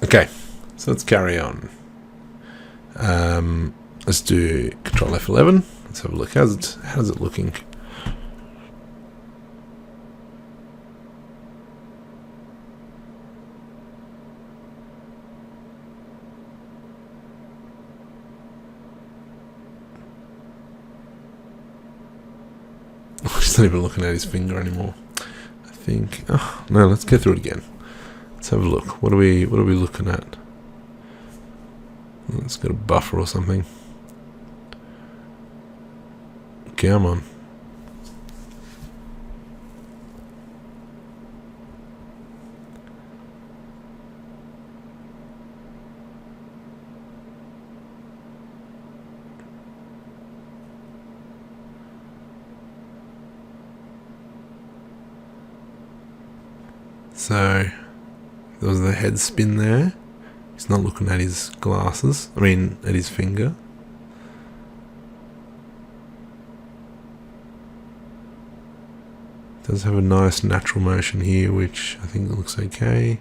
Okay, so let's carry on. Let's do Control F11. Let's have a look. How's it looking? He's not even looking at his finger anymore. I think. Oh no, let's go through it again. Let's have a look. What are we looking at? Let's get a buffer or something. Come on. So there was the head spin there. He's not looking at his glasses. I mean, at his finger. Does have a nice natural motion here, which I think looks okay.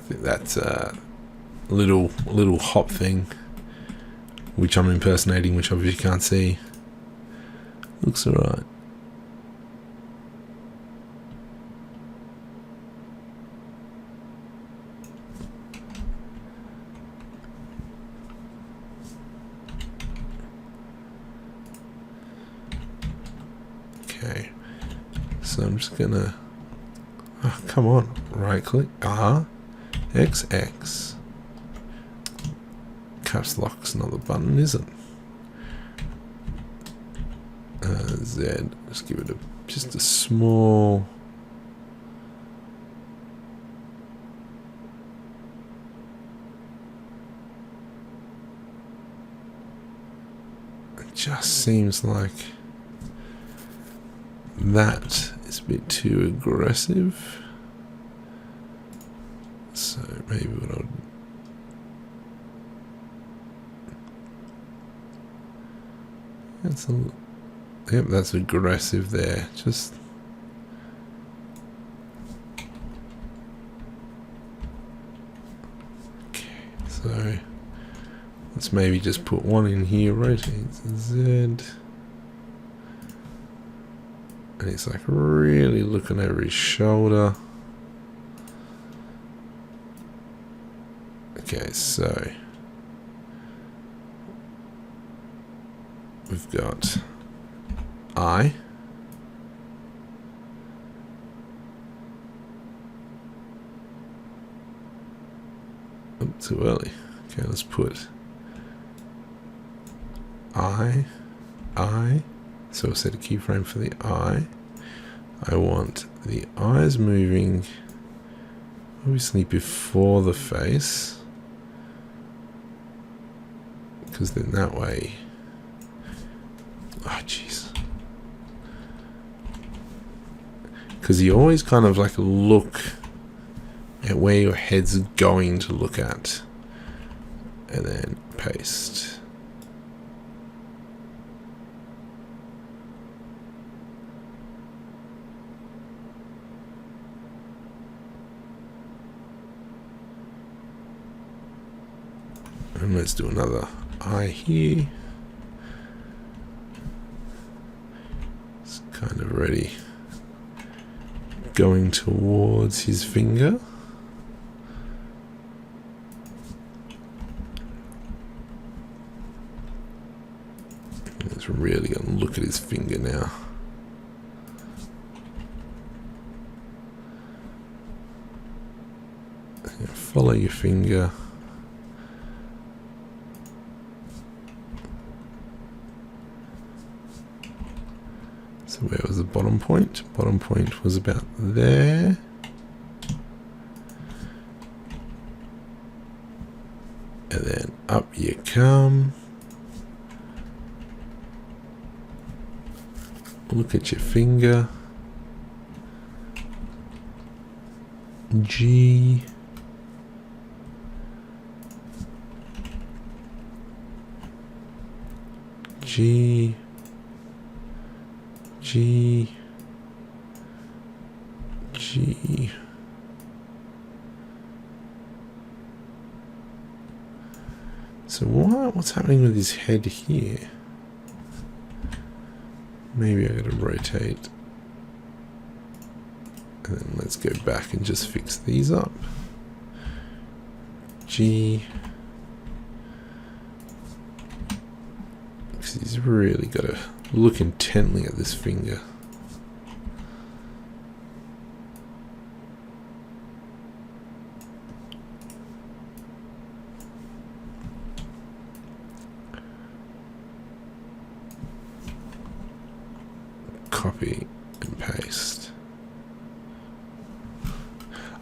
That's a little hop thing, which I'm impersonating, which obviously you can't see. Looks alright. Okay, so I'm just gonna, oh, come on, right click, XX. Caps lock's not the button, is it? Z, just give it just a small, it just seems like that is a bit too aggressive. So maybe what I would, that's a, yep, that's aggressive there. Just okay. So let's maybe just put one in here. Rotate Z. And he's like really looking over his shoulder. Okay, so we've got I. Oh, too early. Okay, let's put I. So we'll set a keyframe for the eye. I want the eyes moving obviously before the face, because then that way, oh jeez, because you always kind of like look at where your head's going to look at, and then paste. And let's do another eye here. It's kind of ready. Going towards his finger. It's really going to look at his finger now. Follow your finger. So where was the bottom point? Bottom point was about there. And then up you come. Look at your finger. G. G. G. G. So what's happening with his head here? Maybe I gotta rotate. And then let's go back and just fix these up. G. Because he's really got to look intently at this finger. Copy and paste.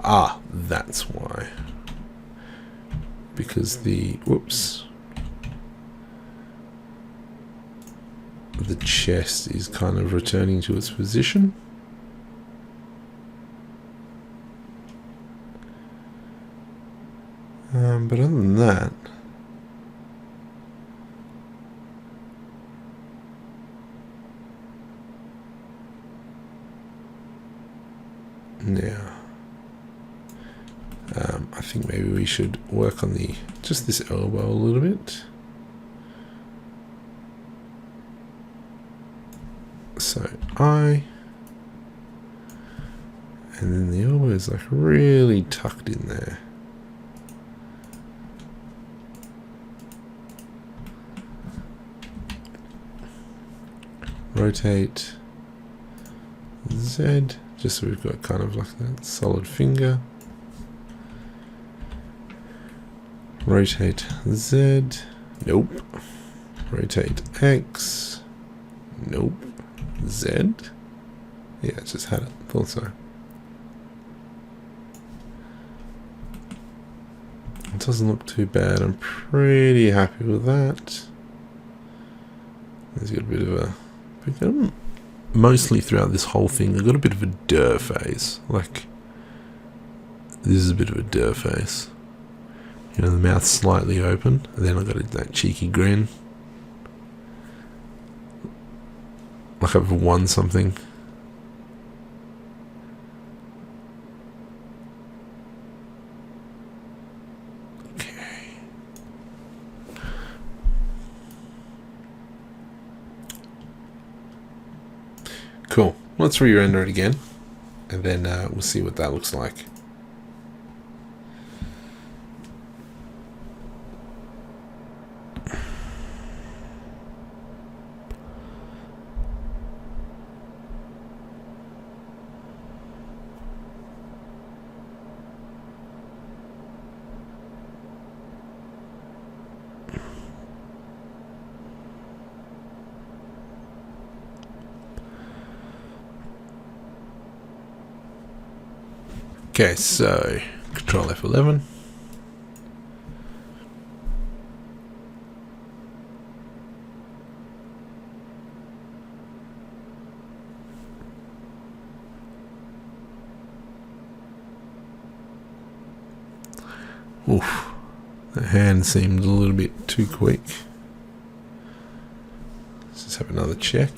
Ah, that's why. Because the the chest is kind of returning to its position. But other than that, now I think maybe we should work on just this elbow a little bit. So and then the elbow is like really tucked in there. Rotate Z, just so we've got kind of like that solid finger. Rotate Z, nope. Rotate X, nope. Z, yeah, it just had it, thought so. It doesn't look too bad, I'm pretty happy with that. There's got a bit of a, mostly throughout this whole thing, I've got a bit of a dir face. Like, this is a bit of a dir face. You know, the mouth's slightly open, and then I've got that cheeky grin. Like I've won something. Okay. Cool. Let's re-render it again, and then we'll see what that looks like. Okay, so Control F11. Oof, the hand seemed a little bit too quick. Let's just have another check.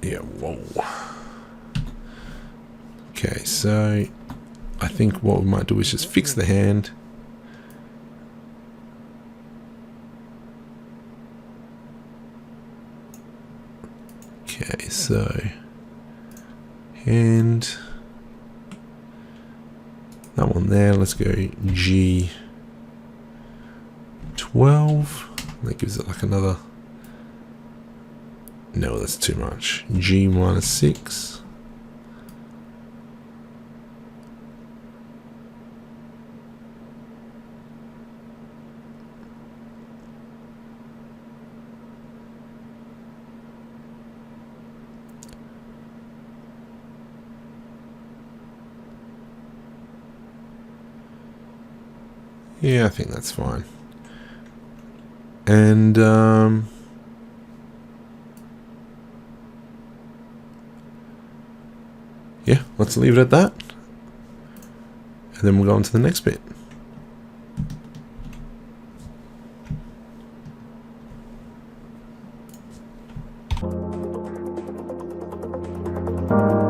Yeah, whoa. Okay, so I think what we might do is just fix the hand. Okay, so hand, that one there, let's go G12. That gives it like another. No, that's too much. G minus 6. Yeah, I think that's fine. And yeah, let's leave it at that. And then we'll go on to the next bit. bye.